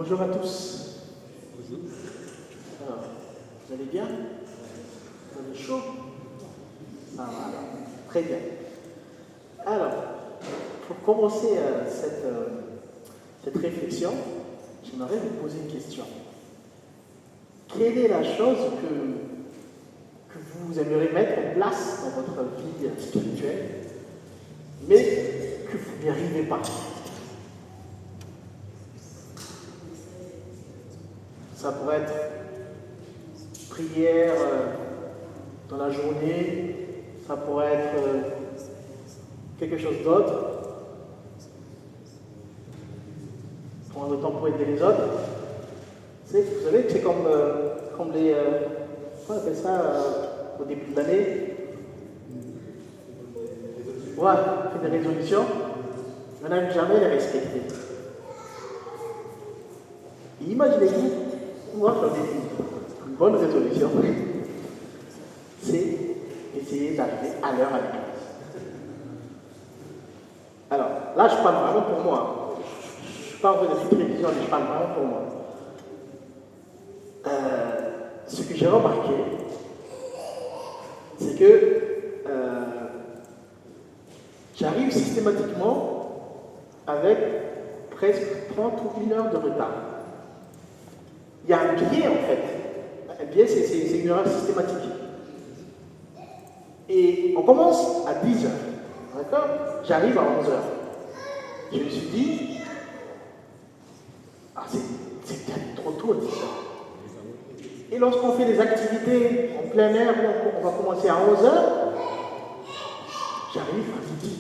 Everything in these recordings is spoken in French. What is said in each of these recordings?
Bonjour à tous. Alors, vous allez bien? Vous avez chaud? Ah, voilà. Très bien. Alors, pour commencer cette réflexion, j'aimerais vous poser une question. Quelle est la chose que vous aimeriez mettre en place dans votre vie spirituelle, mais que vous n'y arrivez pas? Ça pourrait être prière dans la journée, ça pourrait être quelque chose d'autre. Prendre le temps pour aider les autres. Vous savez que c'est comme les... on appelle ça au début de l'année. Ouais, on fait des résolutions. On n'arrive jamais à les respecter. Et imaginez-vous, moi j'en ai une bonne résolution. C'est essayer d'arriver à l'heure à l'église. Alors, là je parle vraiment pour moi. Je ne suis pas en train de faire révision, mais je parle vraiment pour moi. Ce que j'ai remarqué, c'est que j'arrive systématiquement avec presque 30 ou 1 heure de retard. Il y a un biais en fait. Un biais, c'est une erreur systématique. Et on commence à 10 heures. D'accord? J'arrive à 11 heures. Je me suis dit, c'est peut-être trop tôt à 10 heures. Et lorsqu'on fait des activités en plein air, on va commencer à 11 heures, j'arrive à midi.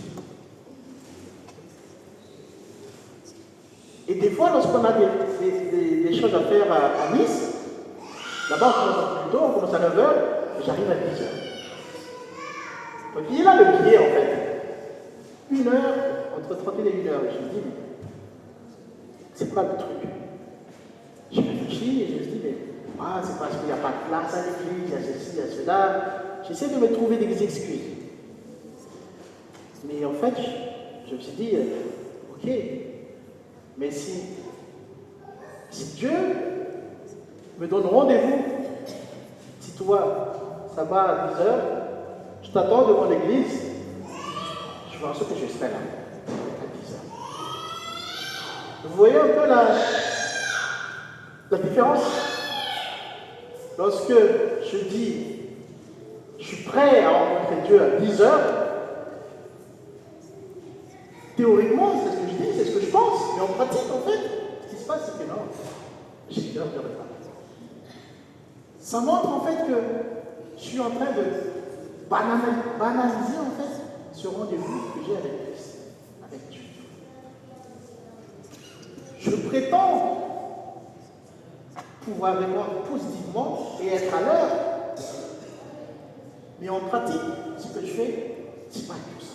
Et des fois, lorsqu'on a des choses à faire à Nice, d'abord on commence plus tôt, on commence à 9 heures, et j'arrive à 10 heures. Donc il est là le biais en fait. 1 heure, entre 30 et 1 heure. Je me dis, mais c'est quoi le truc? Je réfléchis et je me dis, mais c'est parce qu'il n'y a pas de place à l'église, il y a ceci, il y a cela. J'essaie de me trouver des excuses. Mais en fait, je me suis dit, ok, mais si Dieu me donne rendez-vous, si toi, ça va à 10 heures, je t'attends devant l'église, je vais en sorte que je serai là, à 10 heures. Vous voyez un peu la différence? Lorsque je dis, je suis prêt à rencontrer Dieu à 10 heures, théoriquement, c'est ce que je dis, c'est ce que je pense, mais en pratique, en fait, ce qui se passe, c'est que non, j'ai 1 heure de retard. Ça montre en fait que je suis en train de banaliser en fait ce rendez-vous que j'ai avec Dieu. Je prétends pouvoir répondre positivement et être à l'heure, mais en pratique, ce que je fais, c'est pas tout ça.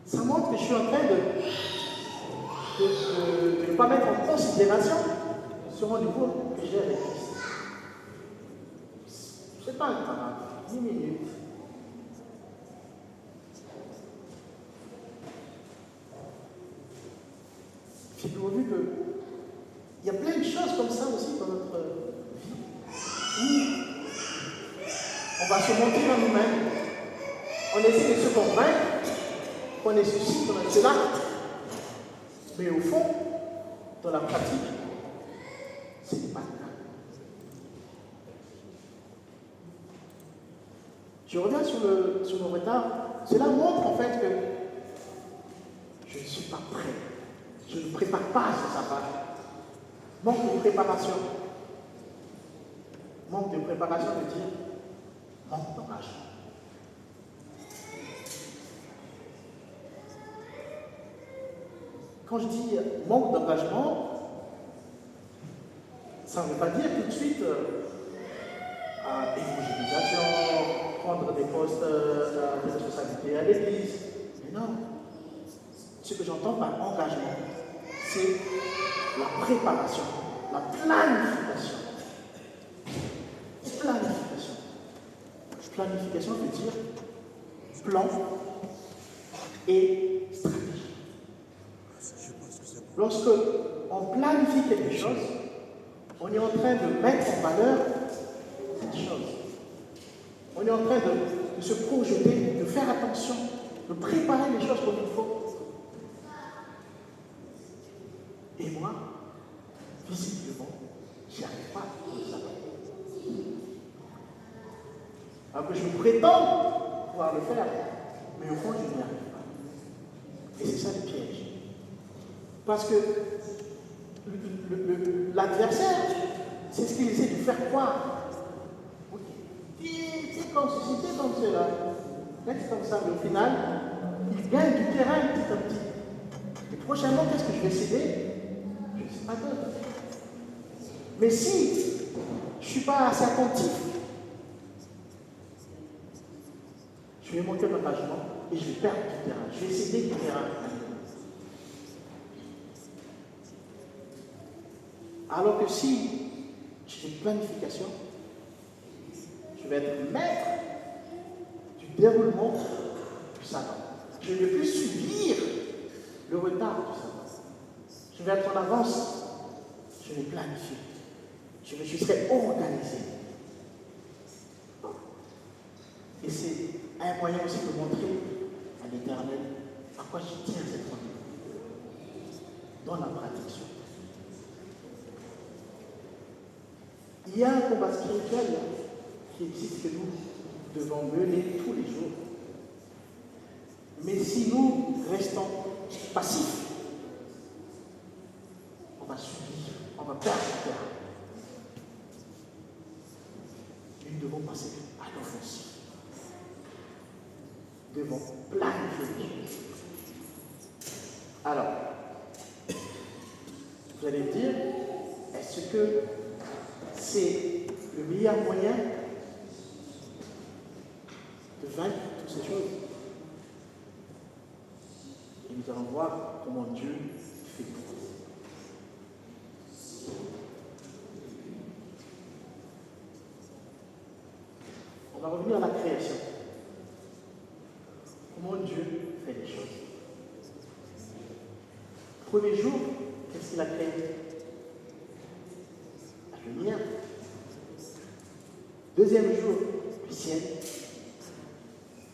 Ça montre que je suis en train de ne pas mettre en considération ce rendez-vous que j'ai avec Christ. Ce n'est pas un temps, 10 minutes. J'ai vu qu'il y a plein de choses comme ça aussi dans notre vie où on va se mentir en nous-mêmes, on essaie de se convaincre qu'on est ceci, qu'on est cela, mais au fond, dans la pratique, ce n'est pas le cas. Je reviens sur le retard. Cela montre en fait que je ne suis pas prêt. Je ne prépare pas ce sabbat. Manque de préparation. Manque de préparation veut dire manque d'engagement. Quand je dis manque d'engagement, ça ne veut pas dire tout de suite évangélisation, prendre des postes de responsabilité à l'église. Mais non. Ce que j'entends par engagement, c'est la préparation, la planification. Planification. Planification veut dire plan et stratégie. lorsque on planifie quelque chose, on est en train de mettre en valeur cette chose. On est en train de se projeter, de faire attention, de préparer les choses comme il faut. Et moi, visiblement, j'y arrive pas comme ça. Alors que je prétends pouvoir le faire, mais au fond, je n'y arrive pas. Et c'est ça le piège. Parce que l'adversaire, c'est ce qu'il essaie de faire croire. C'est comme ceci, c'est comme cela. C'est comme ça, mais au final, il gagne du terrain petit à petit. Et prochainement, qu'est-ce que je vais céder? Je ne sais pas d'autre. Mais si je ne suis pas assez attentif, je vais manquer d'engagement et je vais perdre du terrain. Je vais céder du terrain. Alors que si j'ai une planification, je vais être maître du déroulement du sabbat. Je ne vais plus subir le retard du sabbat. Je vais être en avance. Je vais planifier. Je serai organisé. Et c'est un moyen aussi de montrer à l'Éternel à quoi je tiens cette rendez-vous dans la pratique. Il y a un combat spirituel qui existe que nous devons mener tous les jours. Mais si nous restons passifs, on va subir, on va perdre le terrain. Nous devons passer à l'offensive. Nous devons planifier. Alors, vous allez me dire, est-ce que c'est le meilleur moyen de vaincre toutes ces choses? Et nous allons voir comment Dieu fait pour nous. On va revenir à la création. Comment Dieu fait les choses. Premier jour, qu'est-ce qu'il a créé? La lumière. Deuxième jour, le ciel.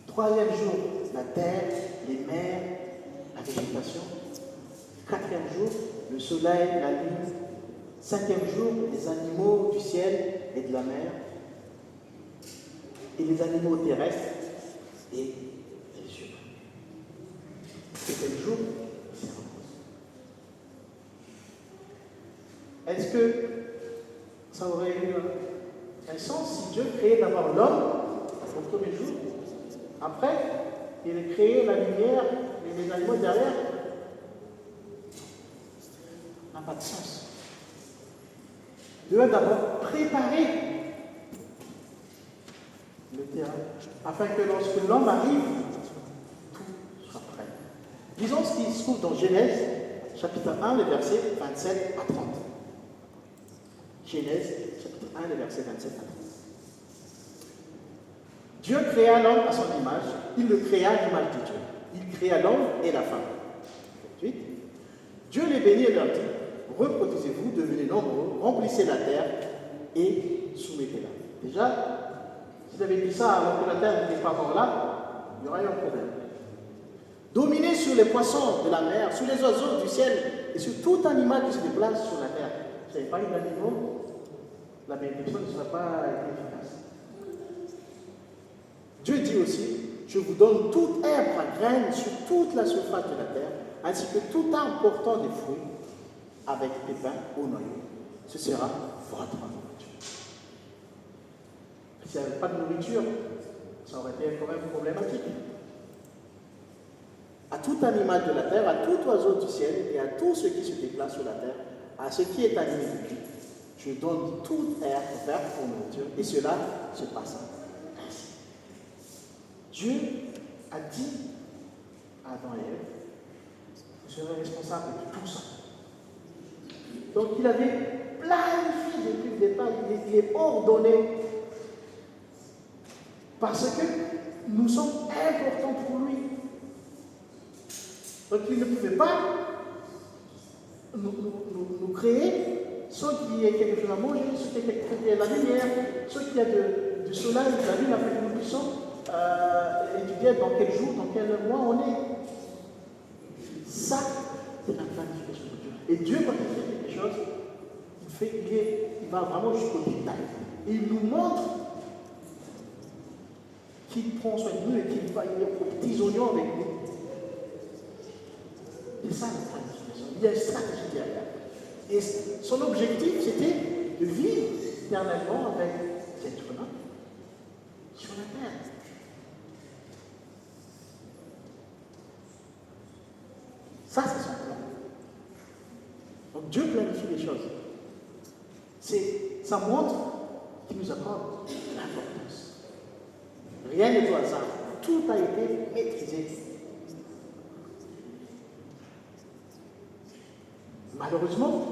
Troisième jour, la terre, les mers, la végétation. Quatrième jour, le soleil, la lune. Cinquième jour, les animaux du ciel et de la mer. Et les animaux terrestres et les humains. Septième jour, c'est repos. Est-ce que ça aurait eu un sens si Dieu créait d'abord l'homme au premier jour? Après, il a créé la lumière et les animaux derrière? Ça n'a pas de sens. Dieu a d'abord préparé le terrain, afin que lorsque l'homme arrive, tout soit prêt. Disons ce qui se trouve dans Genèse, chapitre 1, les versets 27 à 30. Genèse, chapitre 1, les versets 27 à 30. Dieu créa l'homme à son image, il le créa à l'image de Dieu. Il créa l'homme et la femme. Ensuite, Dieu les bénit et leur dit, reproduisez-vous, devenez nombreux, remplissez la terre et soumettez-la. Déjà, si vous avez dit ça alors que la terre n'était pas encore là, il y aurait un problème. Dominez sur les poissons de la mer, sur les oiseaux du ciel et sur tout animal qui se déplace sur la terre. Si vous n'avez pas eu d'animaux, la bénédiction ne sera pas efficace. Dieu dit aussi, je vous donne toute herbe à graines sur toute la surface de la terre, ainsi que tout arbre portant des fruits avec des pins au noyau. Ce sera votre nourriture. S'il n'y avait pas de nourriture, ça aurait été quand même problématique. À tout animal de la terre, à tout oiseau du ciel et à tout ce qui se déplace sur la terre, à ce qui est animé de vie, je donne toute herbe verte pour nourriture, et cela se passe ainsi. Dieu a dit à Adam et Ève, vous serez responsables de tout ça. Donc il avait planifié depuis le départ, il est ordonné, parce que nous sommes importants pour lui. Donc il ne pouvait pas nous créer, soit qu'il y ait quelque chose à manger, soit qu'il y ait la lumière, soit qu'il y ait du soleil, de la lune, afin que nous puissions étudier dans quel jour, dans quel mois on est. Ça, c'est la planification de Dieu. Et Dieu, quand il fait quelque chose, il va vraiment jusqu'au détail. Et il nous montre qu'il prend soin de nous et qu'il va aux petits oignons avec nous. C'est ça la planification. Il y a une stratégie derrière. Et son objectif, c'était de vivre éternellement avec cet être humain sur la terre. Ça, c'est son plan. Donc Dieu planifie les choses. Ça montre qu'il nous accorde l'importance. Rien n'est au hasard. Tout a été maîtrisé. Malheureusement,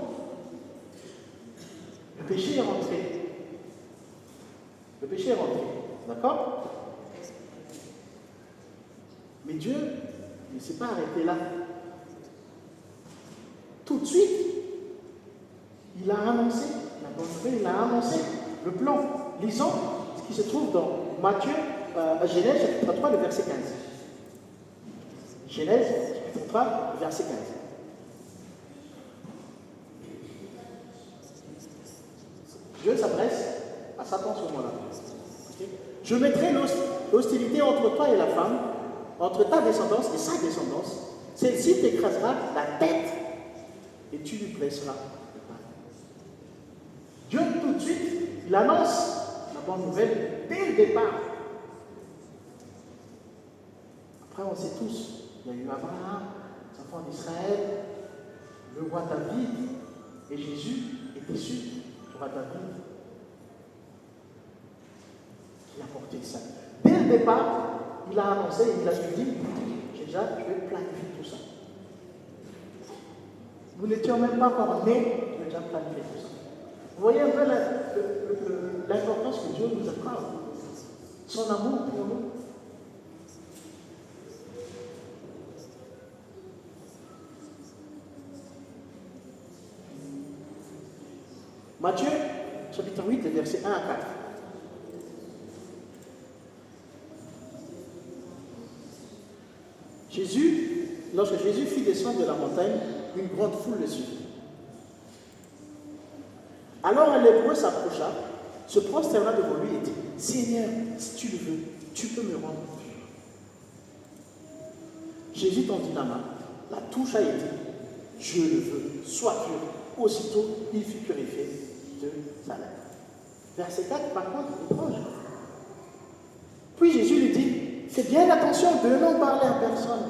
le péché est rentré. Le péché est rentré. D'accord? Mais Dieu ne s'est pas arrêté là. Tout de suite, il a annoncé la bonne nouvelle, il a annoncé le plan. Lisons ce qui se trouve dans Genèse chapitre 3, le verset 15. Genèse chapitre 3, verset 15. Dieu s'adresse à Satan à ce moment-là. Okay? Je mettrai l'hostilité entre toi et la femme, entre ta descendance et sa descendance. Celle-ci t'écrasera la tête et tu lui blesseras le pas. Dieu, tout de suite, il annonce la bonne nouvelle dès le départ. Après, on sait tous, il y a eu Abraham, les enfants d'Israël, le roi David, et Jésus est issu du roi David qui a porté ça. Dès le départ, il a annoncé, il a dit, déjà, je vais planifier tout ça. Nous n'étions même pas encore nés, je vais déjà planifier tout ça. Vous voyez un peu l'importance que Dieu nous accorde, son amour pour nous. Matthieu, chapitre 8, versets 1 à 4. Lorsque Jésus fit descendre de la montagne, une grande foule le suivit. Alors un lépreux s'approcha, se prosterna devant lui et dit, « Seigneur, si tu le veux, tu peux me rendre pur. » Jésus tendit la main, la toucha et dit, « Je le veux, sois pur. » Aussitôt, il fut purifié de sa lèpre. Verset 4, par contre, étrange. Puis Jésus lui dit, « Fais bien attention de ne parler à personne.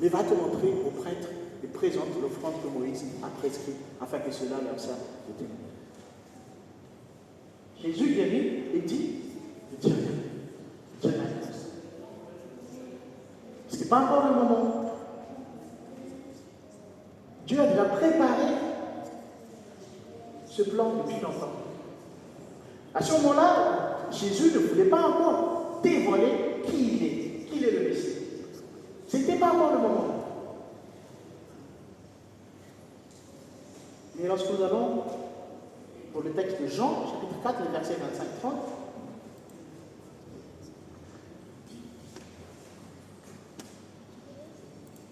Mais va te montrer au prêtre et présente l'offrande que Moïse a prescrite, afin que cela leur serve de témoin. » Jésus guérit et dit, ne dis rien. Dieu l'annonce. Ce n'est pas encore le moment. Dieu a déjà préparé ce plan depuis longtemps. À ce moment-là, Jésus ne voulait pas encore dévoiler qui il est le Messie. Ce n'était pas encore le moment. Mais lorsque nous allons pour le texte de Jean, chapitre 4, les versets 25-30,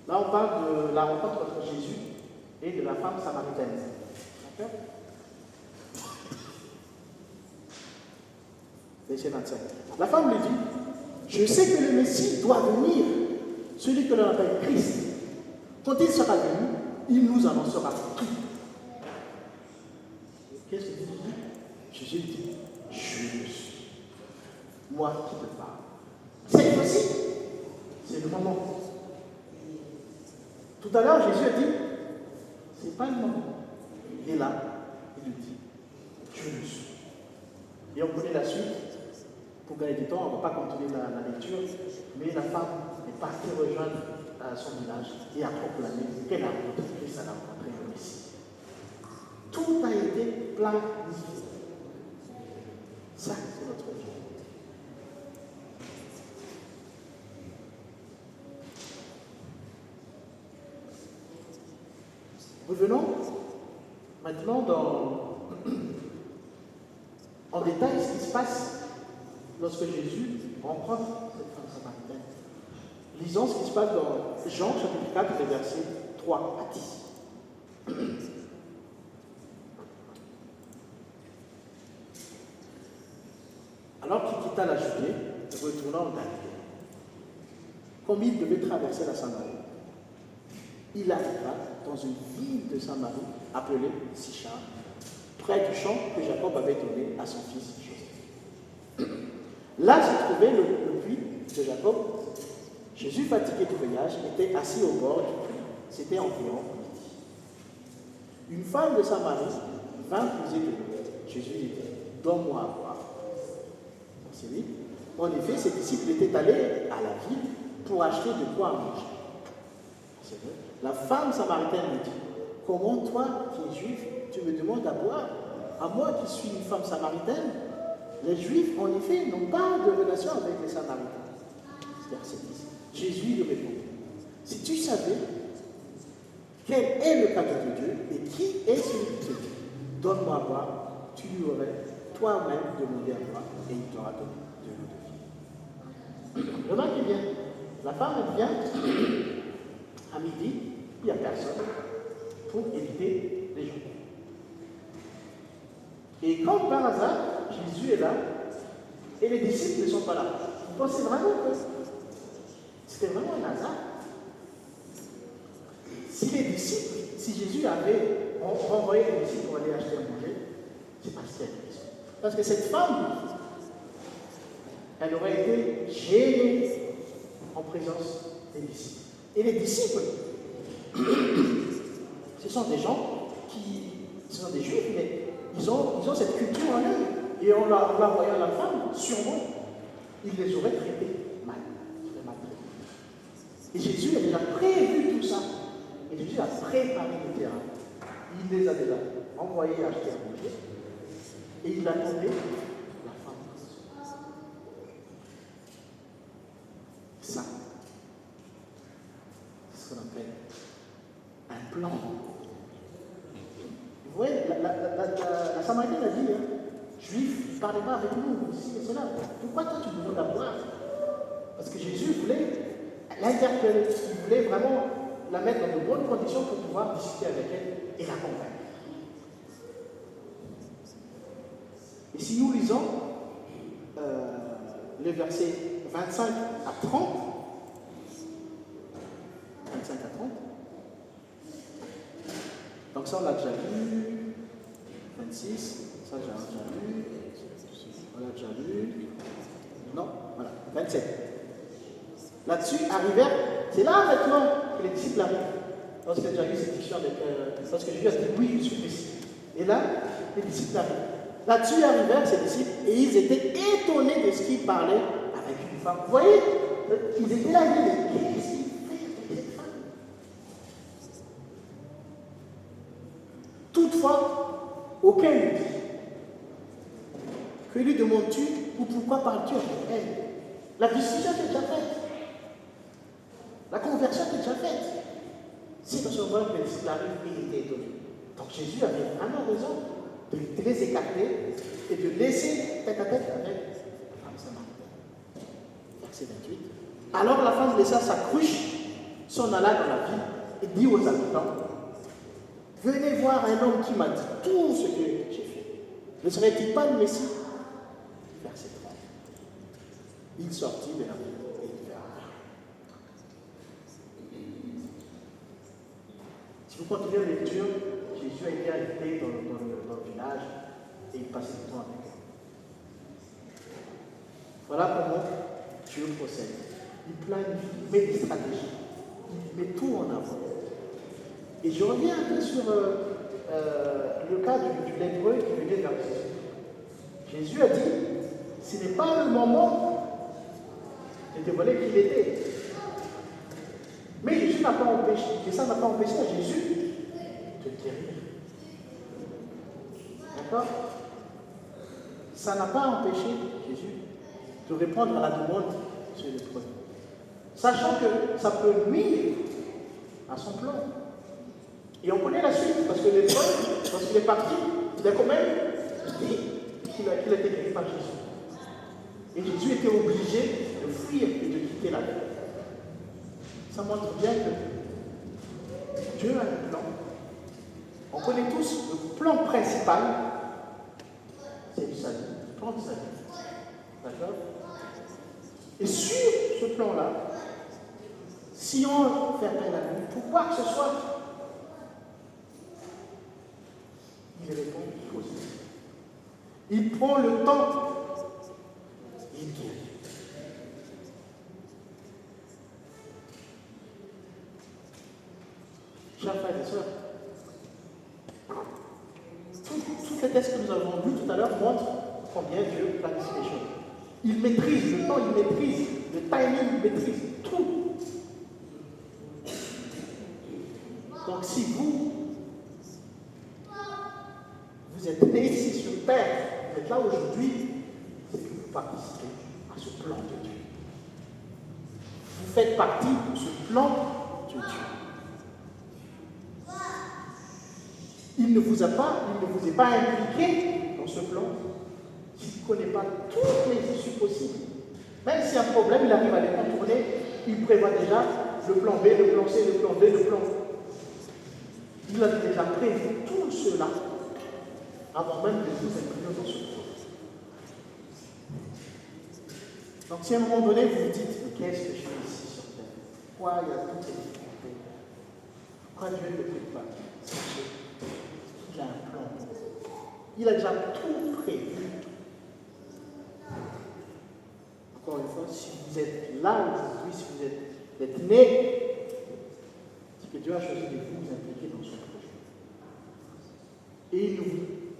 là on parle de la rencontre entre Jésus et de la femme samaritaine. D'accord? Verset 25. La femme lui dit, je sais que le Messie doit venir, celui que l'on appelle Christ. Quand il sera venu, il nous annoncera tout. Qu'est-ce que Jésus dit? Jésus dit, je le suis. Moi qui te parle. Cette fois-ci, c'est le moment. Tout à l'heure, Jésus a dit, ce n'est pas le moment. Il est là, il lui dit, je le suis. Et on connaît la suite. Pour gagner du temps, on ne va pas continuer la lecture, mais la femme est partie rejoindre son village et a proclamé qu'elle a rencontré Christ, elle a rencontré le Messie. Tout a été planifié. Ça, c'est notre vie. Revenons maintenant en détail ce qui se passe lorsque Jésus rencontre cette femme samaritaine. Lisons ce qui se passe dans Jean chapitre 4, les versets 3 à 10. Alors qu'il quitta la Judée, retournant en Galilée, comme il devait traverser la Samarie, il arriva dans une ville de Samarie appelée Sichar, près du champ que Jacob avait donné à son fils Joseph. Là se trouvait le puits de Jacob. Jésus, fatigué du voyage, était assis au bord du puits. C'était environ midi. Une femme de Samarie vint puiser de l'eau. Jésus dit, donne-moi à boire. C'est lui. En effet, ses disciples étaient allés à la ville pour acheter de quoi manger. C'est vrai. La femme samaritaine lui dit, comment toi, qui es juif, tu me demandes à boire? À moi qui suis une femme samaritaine? Les Juifs, en effet, n'ont pas de relation avec les Samaritains. Verset 10. Jésus lui répond, si tu savais quel est le cadeau de Dieu et qui est celui qui te dit, donne-moi à boire, tu lui aurais toi-même demandé à boire et il t'aura donné de l'eau de vie. Remarquez bien, la femme elle vient à midi, il n'y a personne pour éviter les gens. Et comme par hasard, Jésus est là et les disciples ne sont pas là. Vous pensez vraiment que c'était vraiment un hasard? Si les disciples, si Jésus avait renvoyé les disciples pour aller acheter à manger, c'est parce qu'il y a une raison. Parce que cette femme, elle aurait été gênée en présence des disciples. Et les disciples, ce sont des gens ce sont des juifs, mais ils ont cette culture en eux. Et en la voyant la femme, sûrement, ils les auraient traités mal. Et Jésus a déjà prévu tout ça. Et Jésus a préparé le terrain. Il les a déjà envoyés acheter à manger. Et il attendait la femme. Ça, c'est ce qu'on appelle un plan. Vous voyez, la Samaritaine a dit, Juif, ne parlez pas avec nous, ici et cela. Pourquoi toi tu nous demandes à boire? Parce que Jésus voulait l'interpeller. Il voulait vraiment la mettre dans de bonnes conditions pour pouvoir discuter avec elle et la convaincre. Et si nous lisons les versets 25 à 30, 25 à 30, donc ça on l'a déjà lu, 26, ça j'ai déjà lu, on l'a déjà lu, non, voilà, 27. Là-dessus, arrivèrent, c'est là maintenant que les disciples arrivent. Lorsque j'ai eu cette discussion avec, lorsque Jésus a dit oui, je suis Messie. Et là, les disciples arrivent. Là-dessus arrivèrent ces disciples et ils étaient étonnés de ce qu'ils parlaient avec une femme. Vous voyez, ils étaient là, ils disaient, qu'est-ce qu'il fait avec cette femme? Toutefois, aucun lui dit, que lui demandes-tu ou pourquoi parles-tu avec elle? La discussion est déjà faite. La conversion est déjà faite. C'est parce qu'on voit que les disciples arrivent et ils étaient étonnés. Donc Jésus avait vraiment raison de les écarter et de laisser tête à tête avec la femme samaritaine. Verset 28. Alors la femme laissa sa cruche, s'en alla dans la ville et dit aux habitants, venez voir un homme qui m'a dit tout ce que j'ai fait. Ne serait-il pas le Messie? Verset 30. Il sortit de la ville. Si vous continuez la lecture, Jésus a été invité dans le village et il passait du temps avec eux. Voilà comment Dieu procède. Il planifie, il met des stratégies, il met tout en avant. Et je reviens un peu sur le cas du lépreux qui venait vers Jésus. Jésus a dit, ce n'est pas le moment de dévoiler qui il était. Mais Jésus n'a pas empêché, et ça n'a pas empêché à Jésus de guérir. D'accord? Ça n'a pas empêché Jésus de répondre à la demande sur le problème. Sachant que ça peut nuire à son plan. Et on connaît la suite, parce que l'épreuve, lorsqu'il est parti, il a quand même dit qu'il a été guéri par Jésus. Et Jésus était obligé de fuir et de quitter la terre. Ça montre bien que Dieu a un plan. On connaît tous le plan principal, c'est le salut, le plan de salut. D'accord? Et sur ce plan-là, si on fait appel à lui, pour quoi que ce soit, il répond positivement. Il prend le temps, il guérit. Chers frères et sœurs, tous les textes que nous avons vus tout à l'heure montrent combien Dieu planifie les choses. Il maîtrise le temps, il maîtrise le timing, il maîtrise tout. Donc si vous êtes né ici sur terre, vous êtes là aujourd'hui, c'est que vous participez à ce plan de Dieu. Vous faites partie de ce plan de Dieu. Il ne vous est pas impliqué dans ce plan. Il ne connaît pas toutes les issues possibles. Même si un problème, il arrive à les contourner, il prévoit déjà le plan B, le plan C, le plan D, le plan. Il a déjà prévu tout cela avant même de vous inclure dans ce plan. Donc si à un moment donné vous vous dites, mais qu'est-ce que je fais ici sur terre? Pourquoi il y a toutes ces difficultés? Pourquoi Dieu ne peut pas? Sachez qu'il a un plan. Il a déjà tout prévu. Encore une fois, si vous êtes là aujourd'hui, si vous êtes né, c'est que Dieu a choisi de vous impliquer dans son projet. Et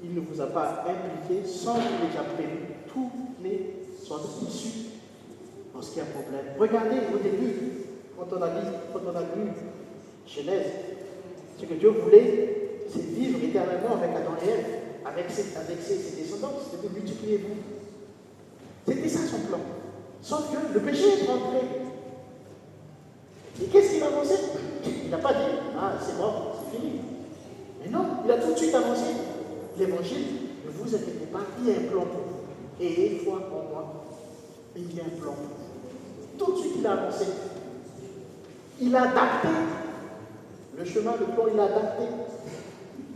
il ne vous a pas impliqué sans qu'il ait déjà prévu toutes les sortes d'issues lorsqu'il y a un problème. Regardez au début, quand on a lu Genèse, ce que Dieu voulait, c'est vivre éternellement avec Adam et Ève, avec ses descendants, c'était de multiplier-vous. C'était ça son plan. Sauf que le péché est rentré. Et qu'est-ce qu'il a avancé? Il n'a pas dit, ah c'est mort, c'est fini. Mais non, il a tout de suite avancé. L'évangile, ne vous inquiétez pas, il y a un plan pour vous. Et foi en moi, il y a un plan pour vous. Tout de suite, il a avancé. Il a adapté le chemin, le plan, il a adapté.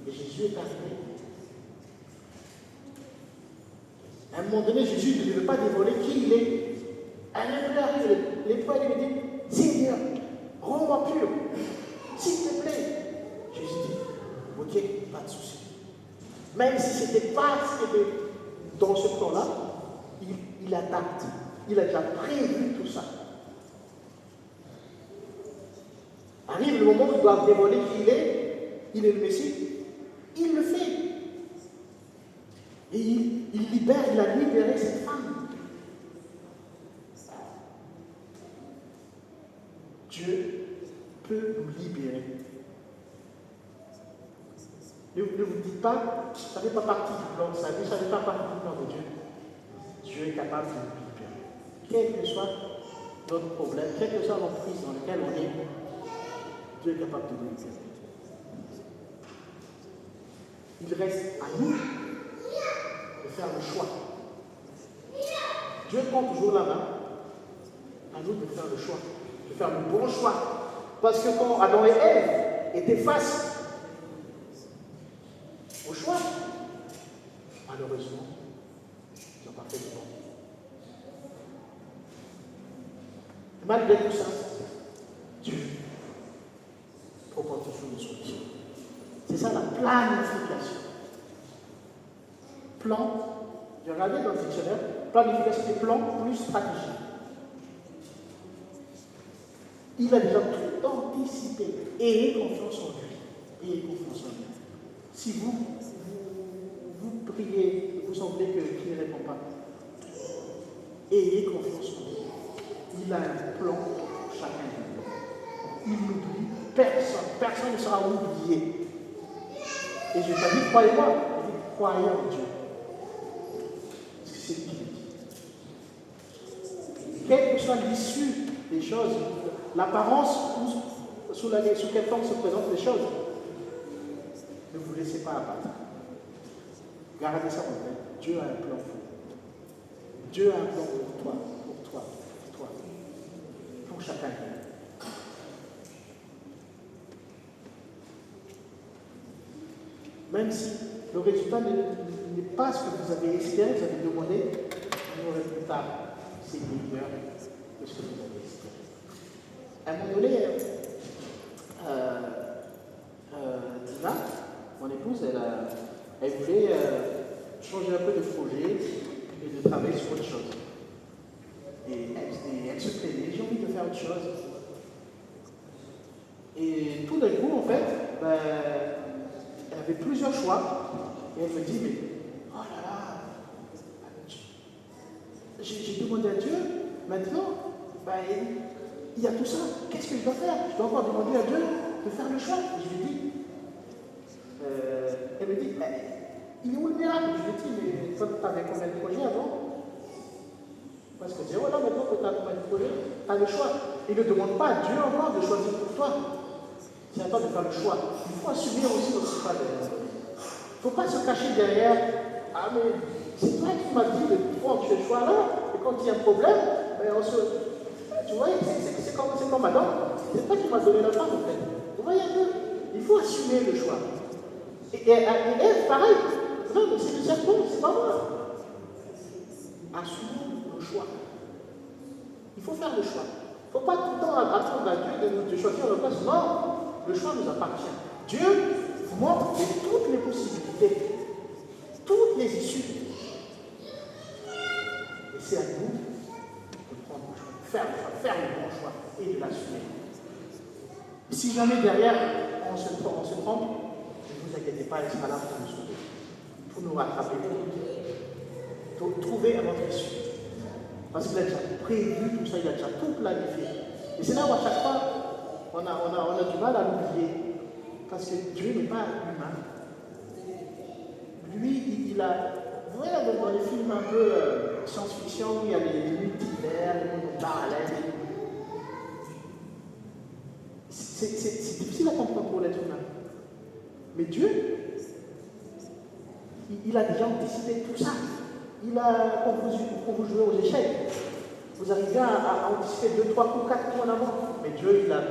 Et Jésus est arrivé. À un moment donné, Jésus ne devait pas dévoiler qui il est. À un moment arrive, l'épreuve lui dit, Seigneur, rends-moi pur, s'il te plaît. Jésus dit, ok, pas de souci. Même si ce n'était pas ce qui était dans ce plan-là, il adapte. Il a déjà prévu tout ça. Arrive le moment où il doit dévoiler qui il est le Messie, il le fait. Et il a libéré cette femme. Dieu peut nous libérer. Ne vous dites pas, ça ne fait pas partie du plan de sa vie, ça ne fait pas partie du plan de Dieu. Dieu est capable de nous libérer. Quel que soit notre problème, quelle que soit l'emprise dans laquelle on est, Dieu est capable de nous libérer. Il reste à nous de faire le choix. Dieu prend toujours la main, à nous de faire le choix, de faire le bon choix. Parce que quand Adam et Ève étaient face au choix, malheureusement, ils n'ont pas fait le bon. Malgré tout ça, Dieu propose toujours une solution. C'est ça la planification. Plan, j'ai regardé dans le dictionnaire, planification c'est plan plus stratégie. Il a déjà tout anticipé. Ayez confiance en lui. Ayez confiance en lui. Si vous priez, vous semblez qu'il ne répond pas, ayez confiance en lui. Il a un plan pour chacun de nous. Il n'oublie personne. Personne ne sera oublié. Et je n'ai pas dit croyez-moi, je dis croyez en Dieu. Parce que c'est lui qui le dit. Quelle que soit l'issue des choses, l'apparence sous quelle forme se présentent les choses, Ne vous laissez pas abattre. Gardez ça en tête. Dieu a un plan pour vous. Dieu a un plan pour toi, pour toi, pour toi, pour chacun de nous. Même si le résultat n'est pas ce que vous avez espéré, vous avez demandé, vous aurez plus tard, c'est meilleur que ce que vous avez espéré. À un moment donné, Dina, mon épouse, elle voulait changer un peu de projet et de travailler sur autre chose. Et elle se plaignait, j'ai envie de faire autre chose. Et tout d'un coup, en fait, elle avait plusieurs choix. Et elle me dit, mais oh là là, j'ai demandé à Dieu, maintenant, il y a tout ça, qu'est-ce que je dois faire? Je dois encore demander à Dieu de faire le choix. Et je lui dis, elle me dit, il est où le miracle? Je lui dis, mais toi, tu avais combien de projets avant? Parce que zéro, là, maintenant que tu as combien de projets, tu as le choix. Il ne demande pas à Dieu encore de choisir pour toi. C'est à toi de faire le choix. Il faut assumer aussi notre choix. Il ne faut pas se cacher derrière. Ah, mais c'est toi qui m'as dit de prendre ce choix-là. Et quand il y a un problème, tu vois, c'est comme Adam. C'est toi qui m'as donné la femme, en fait. Vous voyez un peu? Il faut assumer le choix. Et Ève, pareil. Non, mais c'est le serpent, c'est pas moi. Assumons le choix. Il faut faire le choix. Il ne faut pas tout le temps attendre à Dieu de choisir le place. Non. Le choix nous appartient. Dieu vous montre toutes les possibilités, toutes les issues. Et c'est à nous de prendre le choix, faire le bon choix et de l'assumer. Si jamais derrière on se trompe, ne vous inquiétez pas, il sera là pour nous sauver, pour nous rattraper, pour trouver un autre issue. Parce qu'il a déjà prévu tout ça, il a déjà tout planifié. Et c'est là où à chaque fois, on a du mal à l'oublier. Parce que Dieu n'est pas humain. Lui, il a. Vous voyez dans les films un peu science-fiction où il y a les multivers, les mondes parallèles. C'est difficile à comprendre pour l'être humain. Mais Dieu, il a déjà décidé tout ça. Quand vous jouez aux échecs, vous arrivez à anticiper 2, 3 coups, 4 coups en avant. Mais Dieu, il a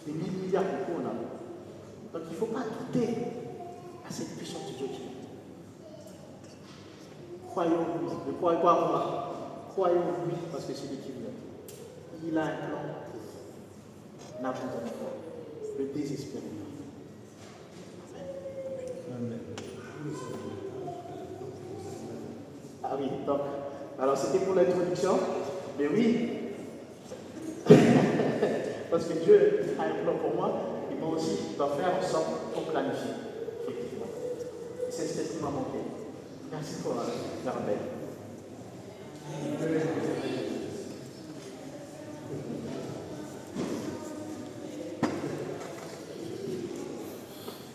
des milliards de coups en avant. Donc il ne faut pas douter à cette puissance de Dieu qui est. Croyons en lui. Ne croyez pas en moi. Croyons en lui parce que c'est lui qui vous aide. Il a un plan pour vous. N'abandonnez pas. Ne désespérez pas. Amen. Ah oui, donc, alors c'était pour l'introduction, mais oui, parce que Dieu a un plan pour moi, et moi aussi, je dois faire en sorte pour planifier, effectivement. C'est ce qui m'a manqué. Merci pour la rappel.